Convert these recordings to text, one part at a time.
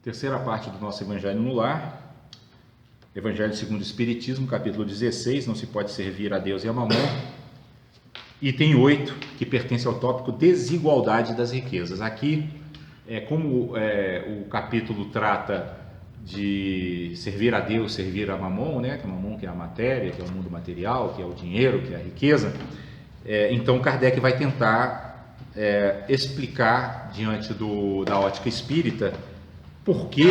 Terceira parte do nosso Evangelho no Lar, Evangelho segundo o Espiritismo, capítulo 16, não se pode servir a Deus e a Mamon, item 8, que pertence ao tópico desigualdade das riquezas. Aqui, como o capítulo trata de servir a Deus, servir a Mamon, né? Que a Mamon que é a matéria, que é o mundo material, que é o dinheiro, que é a riqueza, então Kardec vai tentar explicar diante da ótica espírita por que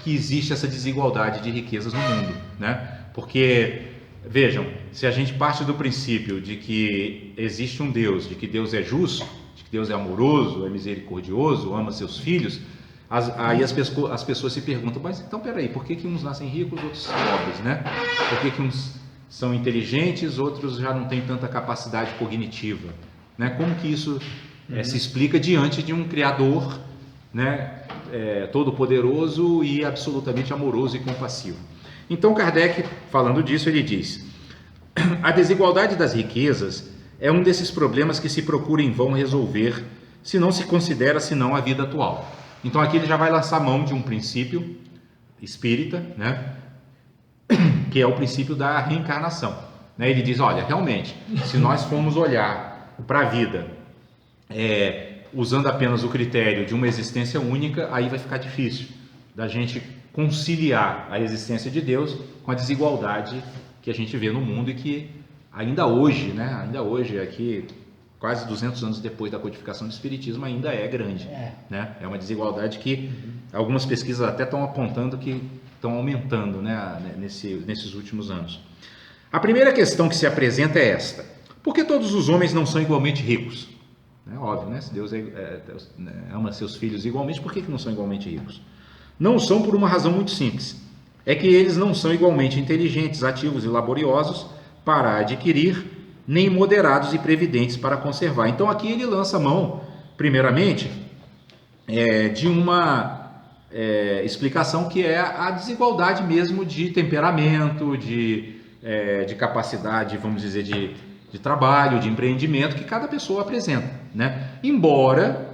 existe essa desigualdade de riquezas no mundo, né? Porque, vejam, se a gente parte do princípio de que existe um Deus, de que Deus é justo, de que Deus é amoroso, é misericordioso, ama seus filhos, aí as pessoas se perguntam, mas então peraí, por que uns nascem ricos, outros pobres, né? Por que uns são inteligentes, outros já não têm tanta capacidade cognitiva, né? Como que isso se explica diante de um Criador, né? Todo-poderoso e absolutamente amoroso e compassivo? Então Kardec, falando disso, ele diz: a desigualdade das riquezas é um desses problemas que se procura em vão resolver se não se considera senão a vida atual. Então aqui ele já vai lançar mão de um princípio espírita, né? Que é o princípio da reencarnação, né? Ele diz, olha, realmente, se nós formos olhar para a vida usando apenas o critério de uma existência única, aí vai ficar difícil da gente conciliar a existência de Deus com a desigualdade que a gente vê no mundo e que ainda hoje, né? Ainda hoje, aqui, quase 200 anos depois da codificação do Espiritismo, ainda é grande, né? É uma desigualdade que algumas pesquisas até estão apontando que estão aumentando, né? Nesses últimos anos. A primeira questão que se apresenta é esta: por que todos os homens não são igualmente ricos? É óbvio, né? Se Deus ama seus filhos igualmente, por que não são igualmente ricos? Não são por uma razão muito simples. É que eles não são igualmente inteligentes, ativos e laboriosos para adquirir, nem moderados e previdentes para conservar. Então aqui ele lança a mão, primeiramente, de uma explicação que é a desigualdade mesmo de temperamento, de capacidade, vamos dizer, de trabalho, de empreendimento que cada pessoa apresenta, né? Embora,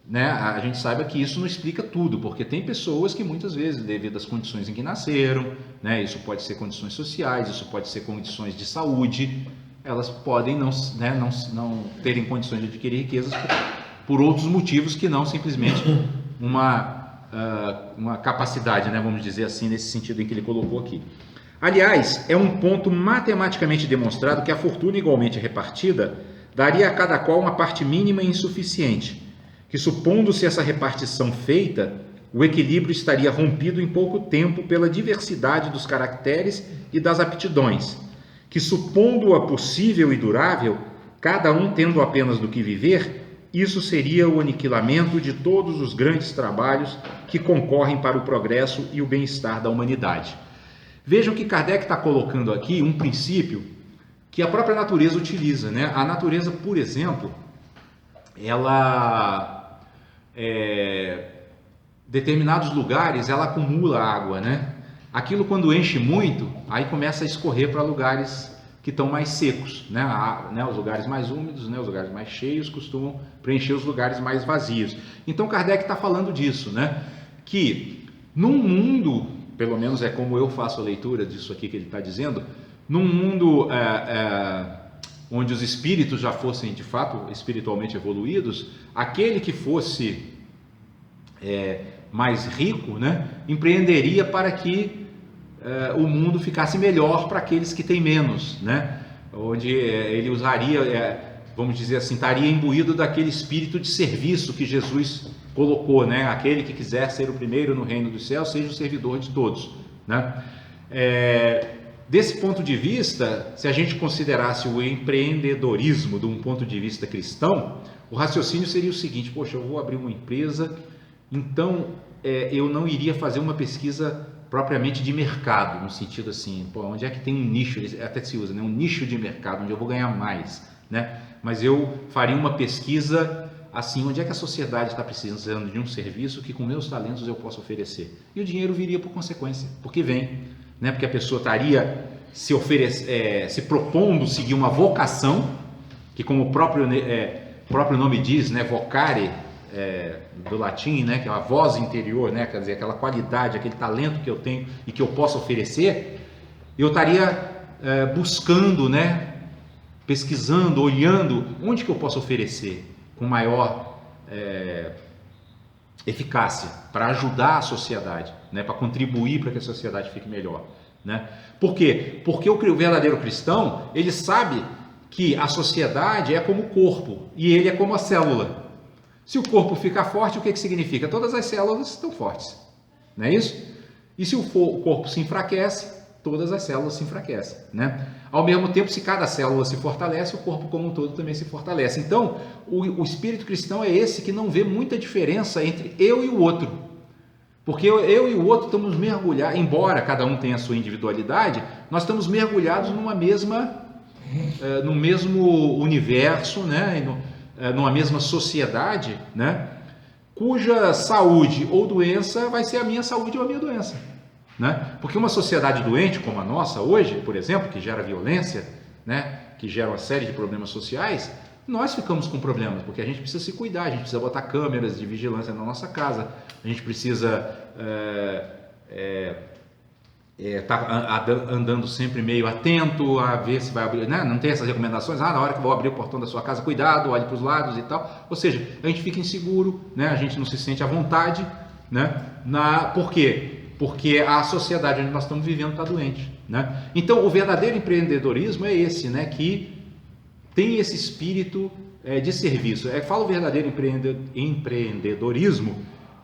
né, a gente saiba que isso não explica tudo, porque tem pessoas que muitas vezes, devido às condições em que nasceram, né, isso pode ser condições sociais, isso pode ser condições de saúde, elas podem não terem condições de adquirir riquezas por outros motivos que não simplesmente uma capacidade, né, vamos dizer assim, nesse sentido em que ele colocou aqui. Aliás, é um ponto matematicamente demonstrado que a fortuna igualmente repartida daria a cada qual uma parte mínima e insuficiente, que, supondo-se essa repartição feita, o equilíbrio estaria rompido em pouco tempo pela diversidade dos caracteres e das aptidões, que, supondo-a possível e durável, cada um tendo apenas do que viver, isso seria o aniquilamento de todos os grandes trabalhos que concorrem para o progresso e o bem-estar da humanidade. Vejam que Kardec está colocando aqui um princípio que a própria natureza utiliza, né? A natureza, por exemplo, ela, determinados lugares, ela acumula água, né? Aquilo quando enche muito, aí começa a escorrer para lugares que estão mais secos, né? Os lugares mais úmidos, né? Os lugares mais cheios costumam preencher os lugares mais vazios. Então Kardec está falando disso, né? Que num mundo, pelo menos é como eu faço a leitura disso aqui que ele está dizendo, num mundo onde os espíritos já fossem de fato espiritualmente evoluídos, aquele que fosse mais rico, né, empreenderia para que o mundo ficasse melhor para aqueles que têm menos, né, onde ele usaria, vamos dizer assim, estaria imbuído daquele espírito de serviço que Jesus colocou, né, aquele que quiser ser o primeiro no reino dos céus, seja o servidor de todos, né. Desse ponto de vista, se a gente considerasse o empreendedorismo de um ponto de vista cristão, o raciocínio seria o seguinte: poxa, eu vou abrir uma empresa, então eu não iria fazer uma pesquisa propriamente de mercado, no sentido assim, onde é que tem um nicho, até se usa, né, um nicho de mercado, onde eu vou ganhar mais, né? Mas eu faria uma pesquisa assim, onde é que a sociedade está precisando de um serviço que com meus talentos eu posso oferecer? E o dinheiro viria por consequência, porque vem, né? Porque a pessoa estaria se propondo seguir uma vocação, que como o próprio nome diz, né? Vocare, do latim, né, que é a voz interior, né, quer dizer, aquela qualidade, aquele talento que eu tenho e que eu posso oferecer, eu estaria buscando, né, pesquisando, olhando onde que eu posso oferecer com maior eficácia para ajudar a sociedade, né, para contribuir para que a sociedade fique melhor, né? Por quê? Porque o verdadeiro cristão, ele sabe que a sociedade é como o corpo e ele é como a célula. Se o corpo fica forte, o que significa? Todas as células estão fortes, não é isso? E se o corpo se enfraquece, todas as células se enfraquecem, né? Ao mesmo tempo, se cada célula se fortalece, o corpo como um todo também se fortalece. Então, o espírito cristão é esse que não vê muita diferença entre eu e o outro. Porque eu e o outro estamos mergulhados, embora cada um tenha a sua individualidade, nós estamos mergulhados no mesmo universo, né? Numa mesma sociedade, né? Cuja saúde ou doença vai ser a minha saúde ou a minha doença, né? Porque uma sociedade doente como a nossa hoje, por exemplo, que gera violência, né? Que gera uma série de problemas sociais, nós ficamos com problemas, porque a gente precisa se cuidar, a gente precisa botar câmeras de vigilância na nossa casa, a gente precisa tá andando sempre meio atento a ver se vai abrir, né? Não tem essas recomendações, na hora que eu vou abrir o portão da sua casa, cuidado, olhe para os lados e tal. Ou seja, a gente fica inseguro, né? A gente não se sente à vontade, né? Por quê? Porque a sociedade onde nós estamos vivendo está doente, né? Então, o verdadeiro empreendedorismo é esse, né? Que tem esse espírito de serviço. Falo verdadeiro empreendedorismo,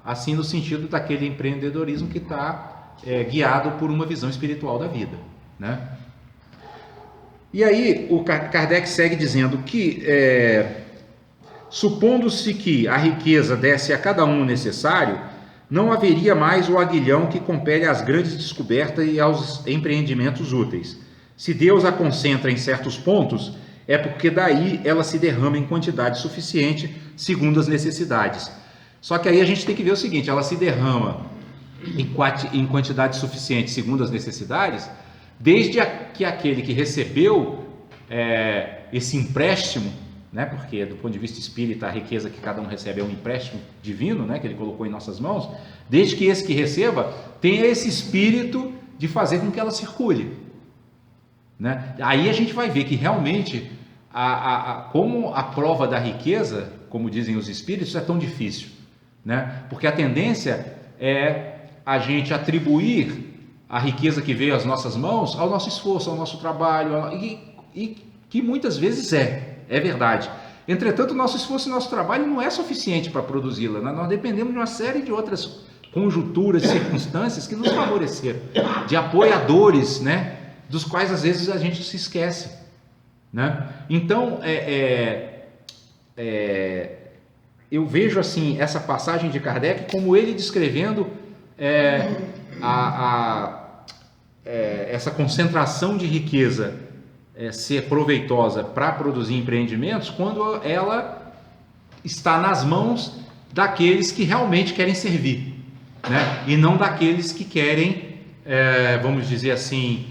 assim, no sentido daquele empreendedorismo que está guiado por uma visão espiritual da vida, né? E aí o Kardec segue dizendo que supondo-se que a riqueza desse a cada um o necessário, não haveria mais o aguilhão que compele às grandes descobertas e aos empreendimentos úteis. Se Deus a concentra em certos pontos, é porque daí ela se derrama em quantidade suficiente segundo as necessidades. Só que aí a gente tem que ver o seguinte: ela se derrama em quantidade suficiente segundo as necessidades, desde que aquele que recebeu esse empréstimo, né, porque do ponto de vista espírita a riqueza que cada um recebe é um empréstimo divino, né, que ele colocou em nossas mãos, desde que esse que receba tenha esse espírito de fazer com que ela circule, né? Aí a gente vai ver que realmente como a prova da riqueza, como dizem os espíritos, é tão difícil, né? Porque a tendência é a gente atribuir a riqueza que veio às nossas mãos ao nosso esforço, ao nosso trabalho, e que muitas vezes é verdade. Entretanto, o nosso esforço e o nosso trabalho não é suficiente para produzi-la, né? Nós dependemos de uma série de outras conjunturas, circunstâncias que nos favoreceram, de apoiadores, né? Dos quais às vezes a gente se esquece, né? Então, eu vejo assim essa passagem de Kardec como ele descrevendo essa concentração de riqueza ser proveitosa para produzir empreendimentos quando ela está nas mãos daqueles que realmente querem servir, né? E não daqueles que querem, vamos dizer assim,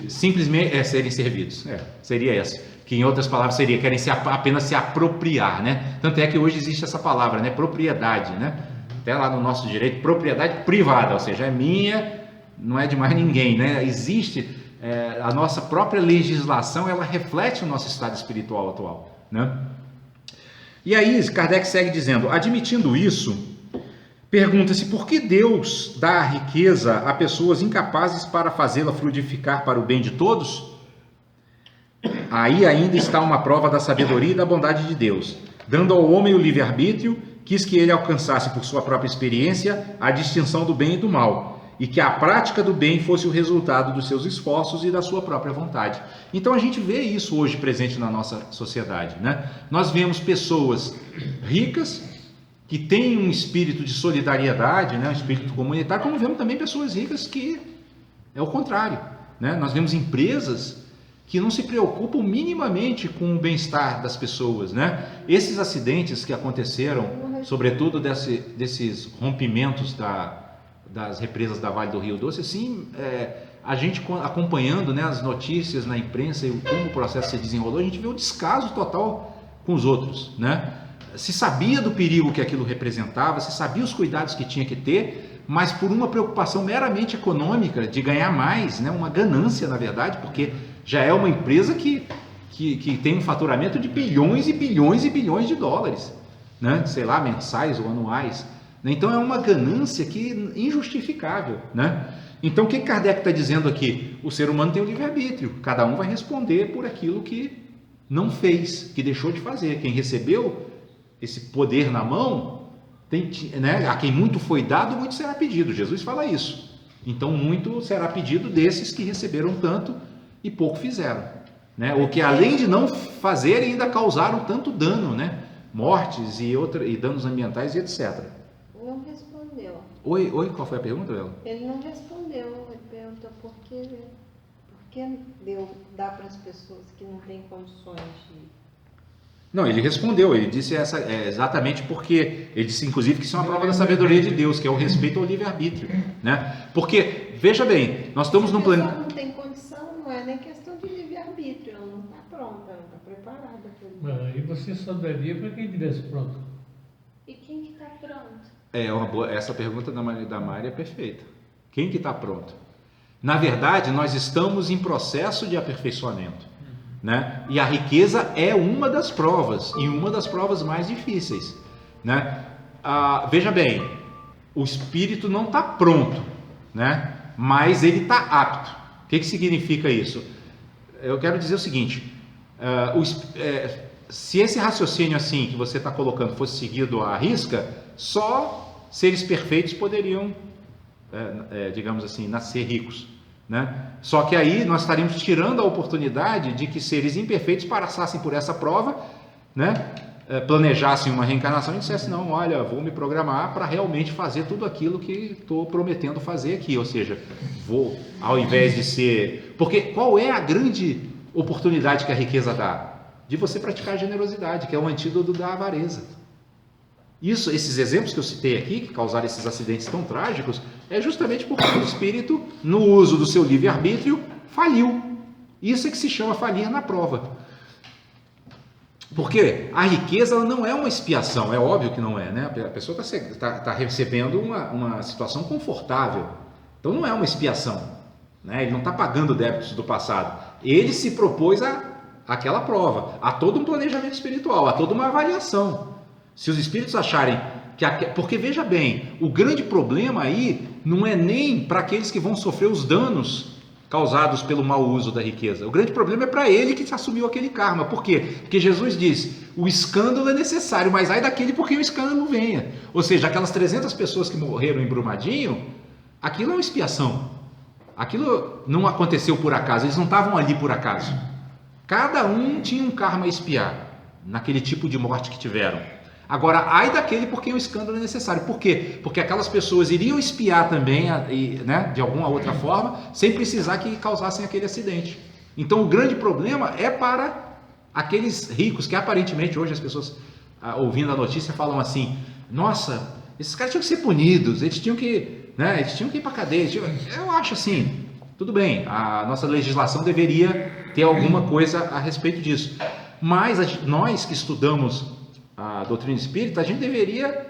simplesmente serem servidos. Seria essa, que em outras palavras seria, querem apenas se apropriar, né? Tanto é que hoje existe essa palavra, né? Propriedade, né? Até lá no nosso direito, propriedade privada, ou seja, é minha, não é de mais ninguém, né? Existe a nossa própria legislação, ela reflete o nosso estado espiritual atual, né? E aí Kardec segue dizendo: admitindo isso, pergunta-se por que Deus dá a riqueza a pessoas incapazes para fazê-la frutificar para o bem de todos? Aí ainda está uma prova da sabedoria e da bondade de Deus, dando ao homem o livre-arbítrio. Quis que ele alcançasse por sua própria experiência a distinção do bem e do mal, e que a prática do bem fosse o resultado dos seus esforços e da sua própria vontade. Então a gente vê isso hoje presente na nossa sociedade, né? Nós vemos pessoas ricas que têm um espírito de solidariedade, né? Um espírito comunitário, como vemos também pessoas ricas que é o contrário, né? Nós vemos empresas que não se preocupam minimamente com o bem-estar das pessoas, né? Esses acidentes que aconteceram, sobretudo desses rompimentos das represas da Vale do Rio Doce, assim, a gente acompanhando, né, as notícias na imprensa e como o processo se desenrolou, a gente vê o descaso total com os outros, né? se sabia do perigo que aquilo representava, se sabia os cuidados que tinha que ter, mas por uma preocupação meramente econômica, de ganhar mais, né? Uma ganância, na verdade, porque já é uma empresa que tem um faturamento de bilhões e bilhões e bilhões de dólares, né? Sei lá, mensais ou anuais. Então é uma ganância que injustificável, né? Então o que Kardec está dizendo aqui? O ser humano tem o livre-arbítrio, cada um vai responder por aquilo que não fez, que deixou de fazer. Quem recebeu esse poder na mão, tem, né? A quem muito foi dado, muito será pedido. Jesus fala isso. Então muito será pedido desses que receberam tanto e pouco fizeram, né? Ou que além de não fazer, ainda causaram tanto dano, né? Mortes e danos ambientais e etc. Não respondeu. Oi, qual foi a pergunta, Bela? Ele não respondeu. Ele perguntou por que dá para as pessoas que não têm condições de... Não, ele respondeu, ele disse exatamente porque, ele disse inclusive que isso é uma prova da sabedoria de Deus, que é o respeito ao livre-arbítrio, né? Porque, veja bem, nós estamos num planeta... Se a pessoa não tem condição, não é nem questão de livre-arbítrio, ela não está pronta, não está preparada. E você só daria para quem estivesse pronto. E quem que está pronto? Essa pergunta da Mari é perfeita. Quem que está pronto? Na verdade, nós estamos em processo de aperfeiçoamento, né? E a riqueza é uma das provas, e uma das provas mais difíceis, né? Veja bem, o espírito não está pronto, né? Mas ele está apto. O que significa isso? Eu quero dizer o seguinte, se esse raciocínio assim que você está colocando fosse seguido à risca, só seres perfeitos poderiam, digamos assim, nascer ricos, né? Só que aí nós estaríamos tirando a oportunidade de que seres imperfeitos passassem por essa prova, né? Planejassem uma reencarnação e dissessem, não, olha, vou me programar para realmente fazer tudo aquilo que estou prometendo fazer aqui, ou seja, vou, ao invés de ser... Porque qual é a grande oportunidade que a riqueza dá? De você praticar a generosidade, que é o antídoto da avareza. Esses exemplos que eu citei aqui, que causaram esses acidentes tão trágicos, é justamente porque o espírito, no uso do seu livre-arbítrio, faliu. Isso é que se chama falir na prova. Porque a riqueza ela não é uma expiação, é óbvio que não é, né? A pessoa está recebendo uma situação confortável, então não é uma expiação, né? Ele não está pagando débitos do passado, ele se propôs àquela prova, a todo um planejamento espiritual, a toda uma avaliação. Se os espíritos acharem porque veja bem, o grande problema aí não é nem para aqueles que vão sofrer os danos causados pelo mau uso da riqueza. O grande problema é para ele que assumiu aquele karma. Por quê? Porque Jesus diz, o escândalo é necessário, mas ai daquele por quem o escândalo venha. Ou seja, aquelas 300 pessoas que morreram em Brumadinho, aquilo é uma expiação. Aquilo não aconteceu por acaso, eles não estavam ali por acaso. Cada um tinha um karma a expiar, naquele tipo de morte que tiveram. Agora, ai daquele por quem o escândalo é necessário. Por quê? Porque aquelas pessoas iriam espiar também, né, de alguma outra forma, sem precisar que causassem aquele acidente. Então, o grande problema é para aqueles ricos, que aparentemente hoje as pessoas, ouvindo a notícia, falam assim, nossa, esses caras tinham que ser punidos, eles tinham que, né, ir para a cadeia. Eu acho assim, tudo bem, a nossa legislação deveria ter alguma coisa a respeito disso. Mas nós que estudamos a doutrina espírita, a gente deveria,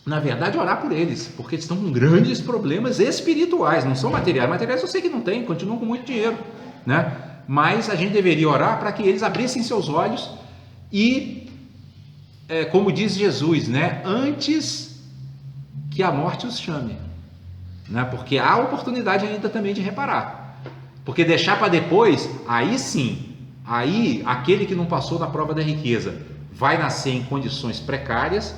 na verdade, orar por eles, porque eles estão com grandes problemas espirituais, não são materiais. Materiais eu sei que não tem, continuam com muito dinheiro, né? Mas a gente deveria orar para que eles abrissem seus olhos e, como diz Jesus, né? Antes que a morte os chame, né? Porque há oportunidade ainda também de reparar, porque deixar para depois, aí sim, aí aquele que não passou na prova da riqueza vai nascer em condições precárias,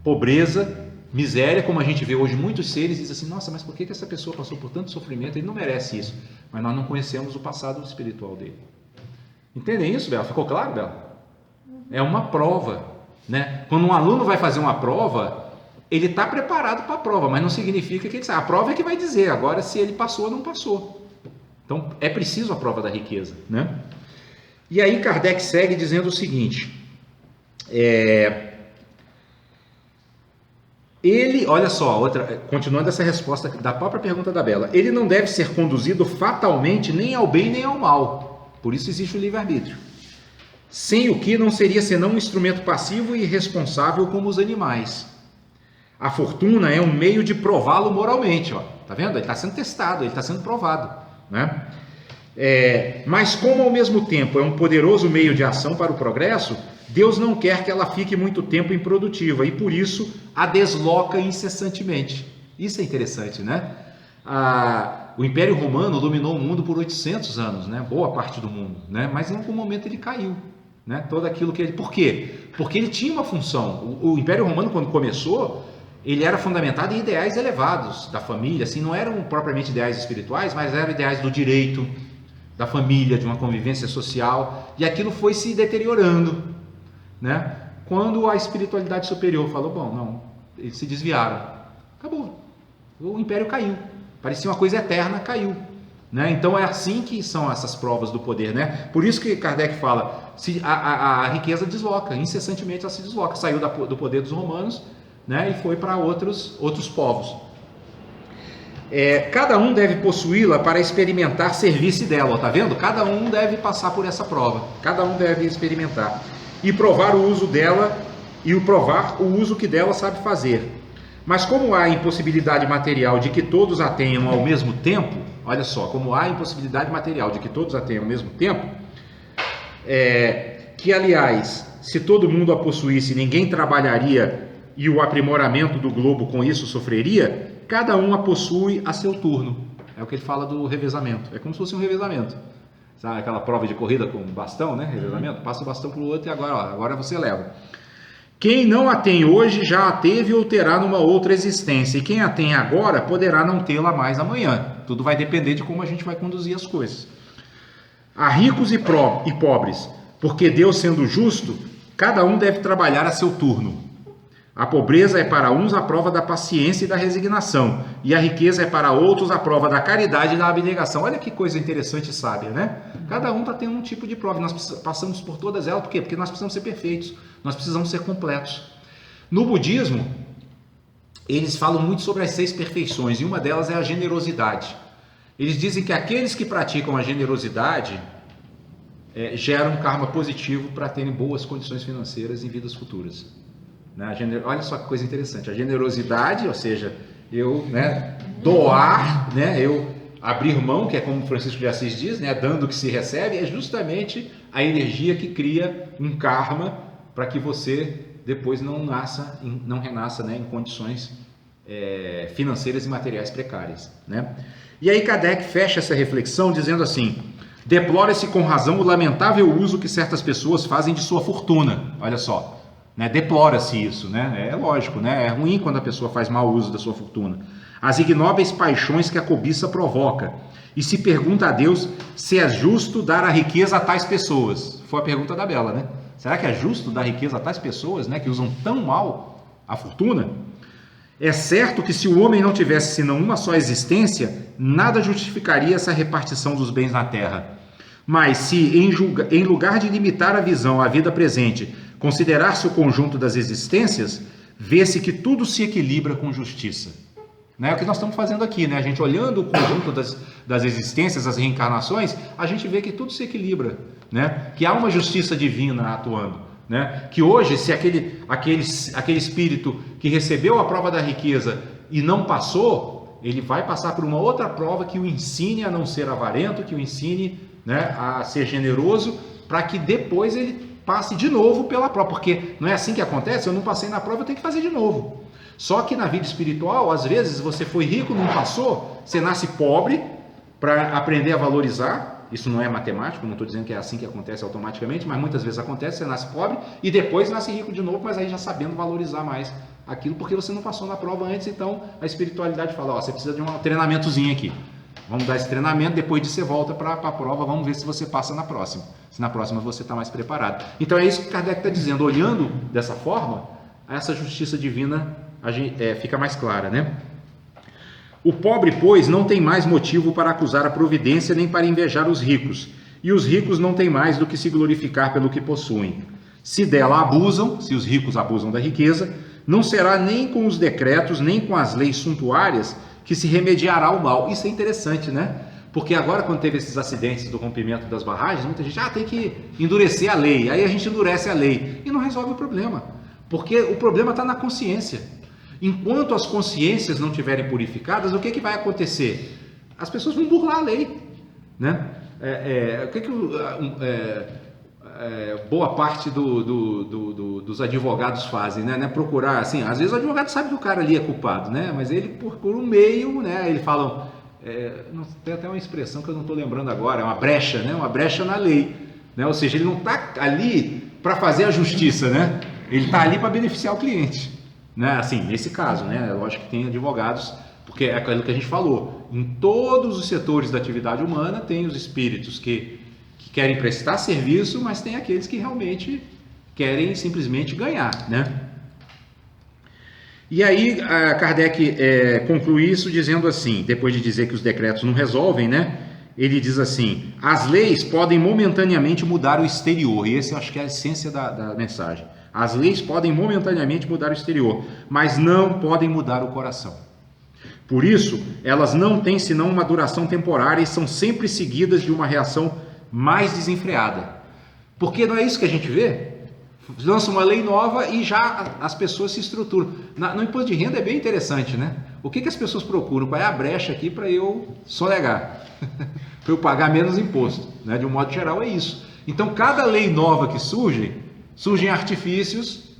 pobreza, miséria, como a gente vê hoje muitos seres dizem assim, nossa, mas por que essa pessoa passou por tanto sofrimento? Ele não merece isso, mas nós não conhecemos o passado espiritual dele. Entendem isso, Bela? Ficou claro, Bela? É uma prova, né? Quando um aluno vai fazer uma prova, ele está preparado para a prova, mas não significa que ele sabe. A prova é que vai dizer agora se ele passou ou não passou. Então é preciso a prova da riqueza, né? E aí Kardec segue dizendo o seguinte, ele, olha só, continuando essa resposta da própria pergunta da Bela, ele não deve ser conduzido fatalmente nem ao bem nem ao mal, por isso existe o livre-arbítrio. sem o que não seria senão um instrumento passivo e irresponsável como os animais. A fortuna é um meio de prová-lo moralmente, ó. Tá vendo? Ele está sendo testado, ele está sendo provado, né? Mas como ao mesmo tempo é um poderoso meio de ação para o progresso, Deus não quer que ela fique muito tempo improdutiva e por isso a desloca incessantemente. Isso é interessante, né? O Império Romano dominou o mundo por 800 anos, né? Boa parte do mundo, né? Mas em algum momento ele caiu, né? Todo aquilo que ele... Por quê? Porque ele tinha uma função. O Império Romano, quando começou, ele era fundamentado em ideais elevados da família, assim, não eram propriamente ideais espirituais, mas eram ideais do direito, da família, de uma convivência social, e aquilo foi se deteriorando, né? Quando a espiritualidade superior falou, bom, não, eles se desviaram, acabou, o império caiu, parecia uma coisa eterna, caiu, né? Então é assim que são essas provas do poder, né? Por isso que Kardec fala, a riqueza desloca, incessantemente ela se desloca, saiu do poder dos romanos, né? E foi para outros povos. Cada um deve possuí-la para experimentar serviço dela, tá vendo? Cada um deve passar por essa prova, cada um deve experimentar e provar o uso dela e provar o uso que dela sabe fazer. Mas como há impossibilidade material de que todos a tenham ao mesmo tempo, olha só, como há impossibilidade material de que todos a tenham ao mesmo tempo, que aliás, se todo mundo a possuísse, ninguém trabalharia e o aprimoramento do globo com isso sofreria, cada um a possui a seu turno. É o que ele fala do revezamento. É como se fosse um revezamento. Sabe aquela prova de corrida com bastão, né? Revezamento. Passa o bastão para o outro e agora você leva. Quem não a tem hoje já a teve ou terá numa outra existência. E quem a tem agora poderá não tê-la mais amanhã. Tudo vai depender de como a gente vai conduzir as coisas. Há ricos e pobres, porque Deus sendo justo, cada um deve trabalhar a seu turno. A pobreza é para uns a prova da paciência e da resignação, e a riqueza é para outros a prova da caridade e da abnegação. Olha que coisa interessante e sábia, né? Cada um está tendo um tipo de prova, nós passamos por todas elas, por quê? Porque nós precisamos ser perfeitos, nós precisamos ser completos. No budismo, eles falam muito sobre as 6 perfeições, e uma delas é a generosidade. Eles dizem que aqueles que praticam a generosidade geram um karma positivo para terem boas condições financeiras em vidas futuras. Olha só que coisa interessante, a generosidade, ou seja, eu doar, eu abrir mão, que é como Francisco de Assis diz, dando o que se recebe, é justamente a energia que cria um karma para que você depois não renasça em condições financeiras e materiais precárias, né? E aí Kardec fecha essa reflexão dizendo assim: deplora-se com razão o lamentável uso que certas pessoas fazem de sua fortuna. Olha só. Deplora-se isso, é lógico, é ruim quando a pessoa faz mau uso da sua fortuna. As ignóbeis paixões que a cobiça provoca, e se pergunta a Deus se é justo dar a riqueza a tais pessoas. Foi a pergunta da Bela, né? Será que é justo dar riqueza a tais pessoas, que usam tão mal a fortuna? É certo que se o homem não tivesse senão uma só existência, nada justificaria essa repartição dos bens na terra. Mas se em lugar de limitar a visão à vida presente, considerar-se o conjunto das existências, vê-se que tudo se equilibra com justiça. É o que nós estamos fazendo aqui, A gente olhando o conjunto das existências, as reencarnações, a gente vê que tudo se equilibra, Que há uma justiça divina atuando, Que hoje, se aquele espírito que recebeu a prova da riqueza e não passou, ele vai passar por uma outra prova que o ensine a não ser avarento, que o ensine a ser generoso, para que depois ele passe de novo pela prova, porque não é assim que acontece, eu não passei na prova, eu tenho que fazer de novo. Só que na vida espiritual, às vezes você foi rico, não passou, você nasce pobre para aprender a valorizar, isso não é matemático, não estou dizendo que é assim que acontece automaticamente, mas muitas vezes acontece, você nasce pobre e depois nasce rico de novo, mas aí já sabendo valorizar mais aquilo, porque você não passou na prova antes, então a espiritualidade fala, você precisa de um treinamentozinho aqui. Vamos dar esse treinamento, depois disso você volta para a prova, vamos ver se você passa na próxima. Se na próxima você está mais preparado. Então é isso que Kardec está dizendo. Olhando dessa forma, essa justiça divina fica mais clara, O pobre, pois, não tem mais motivo para acusar a providência nem para invejar os ricos. E os ricos não têm mais do que se glorificar pelo que possuem. Se dela abusam, se os ricos abusam da riqueza, não será nem com os decretos, nem com as leis suntuárias que se remediará o mal. Isso é interessante, Porque agora, quando teve esses acidentes do rompimento das barragens, muita gente, tem que endurecer a lei. Aí a gente endurece a lei e não resolve o problema. Porque o problema está na consciência. Enquanto as consciências não estiverem purificadas, o que vai acontecer? As pessoas vão burlar a lei, né? Boa parte dos advogados fazem, né? Procurar, assim, às vezes o advogado sabe que o cara ali é culpado, né? Mas ele procura um meio, né? Ele fala, tem até uma expressão que eu não estou lembrando agora, é uma brecha, né? Uma brecha na lei, né? Ou seja, ele não está ali para fazer a justiça, né? Ele está ali para beneficiar o cliente, né? Assim, nesse caso, né? Lógico que tem advogados, porque é aquilo que a gente falou, em todos os setores da atividade humana tem os espíritos que querem prestar serviço, mas tem aqueles que realmente querem simplesmente ganhar, né? E aí Kardec conclui isso dizendo assim, depois de dizer que os decretos não resolvem, né? Ele diz assim, as leis podem momentaneamente mudar o exterior, e esse eu acho que é a essência da mensagem. As leis podem momentaneamente mudar o exterior, mas não podem mudar o coração. Por isso, elas não têm senão uma duração temporária e são sempre seguidas de uma reação mais desenfreada. Porque não é isso que a gente vê? Lança uma lei nova e já as pessoas se estruturam. No imposto de renda é bem interessante, né? O que as pessoas procuram? Qual é a brecha aqui para eu sonegar? Para eu pagar menos imposto, né? De um modo geral é isso. Então, cada lei nova que surgem artifícios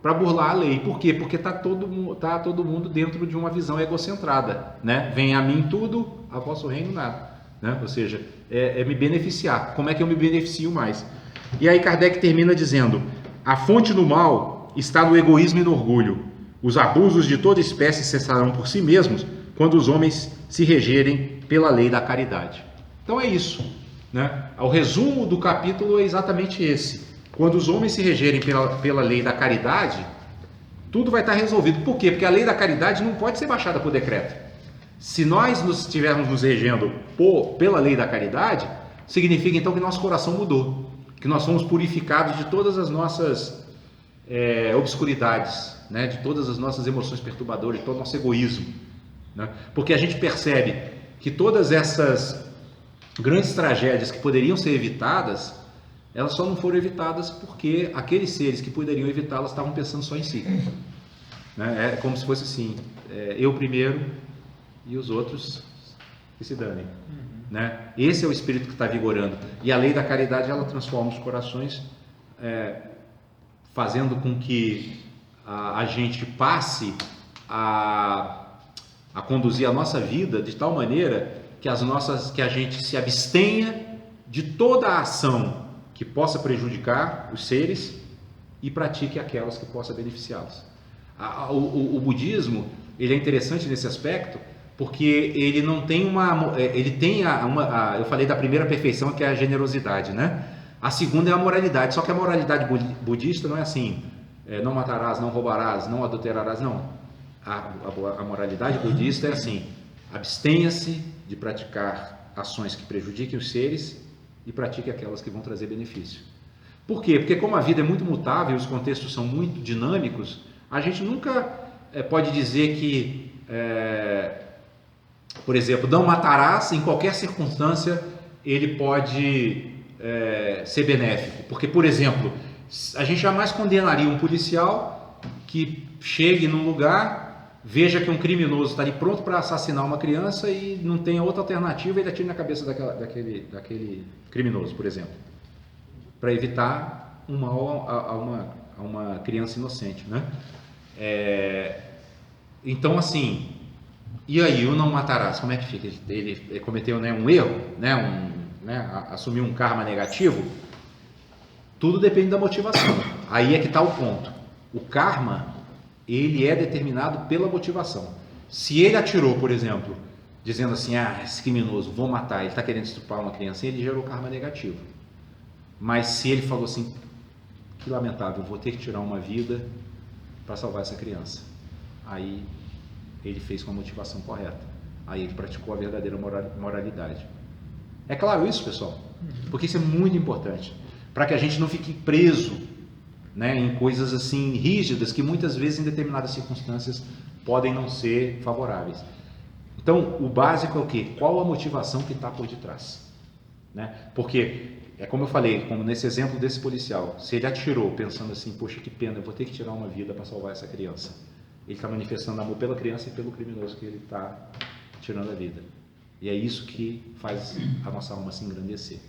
para burlar a lei. Por quê? Porque está todo mundo dentro de uma visão egocentrada, né? Vem a mim tudo, a vosso reino nada, né? Ou seja, é me beneficiar. Como é que eu me beneficio mais? E aí Kardec termina dizendo, a fonte do mal está no egoísmo e no orgulho. Os abusos de toda espécie cessarão por si mesmos quando os homens se regerem pela lei da caridade. Então é isso, né? O resumo do capítulo é exatamente esse. Quando os homens se regerem pela lei da caridade, tudo vai estar resolvido. Por quê? Porque a lei da caridade não pode ser baixada por decreto. Se nós estivermos nos regendo pela lei da caridade, significa então que nosso coração mudou, que nós fomos purificados de todas as nossas obscuridades, né? De todas as nossas emoções perturbadoras, de todo o nosso egoísmo, né? Porque a gente percebe que todas essas grandes tragédias que poderiam ser evitadas, elas só não foram evitadas porque aqueles seres que poderiam evitá-las estavam pensando só em si, né? É como se fosse assim, eu primeiro e os outros que se danem, né? Esse é o espírito que está vigorando, e a lei da caridade ela transforma os corações, fazendo com que a gente passe a conduzir a nossa vida de tal maneira que a gente se abstenha de toda a ação que possa prejudicar os seres e pratique aquelas que possa beneficiá-los. O budismo ele é interessante nesse aspecto porque ele não tem ele tem eu falei da primeira perfeição, que é a generosidade, né? A segunda é a moralidade, só que a moralidade budista não é assim, não matarás, não roubarás, não adulterarás, não. A moralidade budista é assim, abstenha-se de praticar ações que prejudiquem os seres e pratique aquelas que vão trazer benefício. Por quê? Porque como a vida é muito mutável, os contextos são muito dinâmicos, a gente nunca pode dizer que, por exemplo, não matarás, em qualquer circunstância ele pode ser benéfico. Porque, por exemplo, a gente jamais condenaria um policial que chegue num lugar, veja que um criminoso está ali pronto para assassinar uma criança e não tem outra alternativa, ele atira na cabeça daquele criminoso, por exemplo, para evitar um mal a uma criança inocente, né? Então, assim, e aí, o não matarás, como é que fica? Ele cometeu, né, um erro, né, assumiu um karma negativo? Tudo depende da motivação. Aí é que está o ponto. O karma, ele é determinado pela motivação. Se ele atirou, por exemplo, dizendo assim, esse criminoso, vou matar, ele está querendo estuprar uma criança, ele gerou karma negativo. Mas se ele falou assim, que lamentável, vou ter que tirar uma vida para salvar essa criança, aí ele fez com a motivação correta, aí ele praticou a verdadeira moralidade. É claro isso, pessoal? Porque isso é muito importante, para que a gente não fique preso, né, em coisas assim rígidas que muitas vezes em determinadas circunstâncias podem não ser favoráveis. Então, o básico é o quê? Qual a motivação que está por detrás? Né? Porque, é como eu falei, como nesse exemplo desse policial, se ele atirou pensando assim, poxa, que pena, eu vou ter que tirar uma vida para salvar essa criança. Ele está manifestando amor pela criança e pelo criminoso que ele está tirando a vida. E é isso que faz a nossa alma se engrandecer.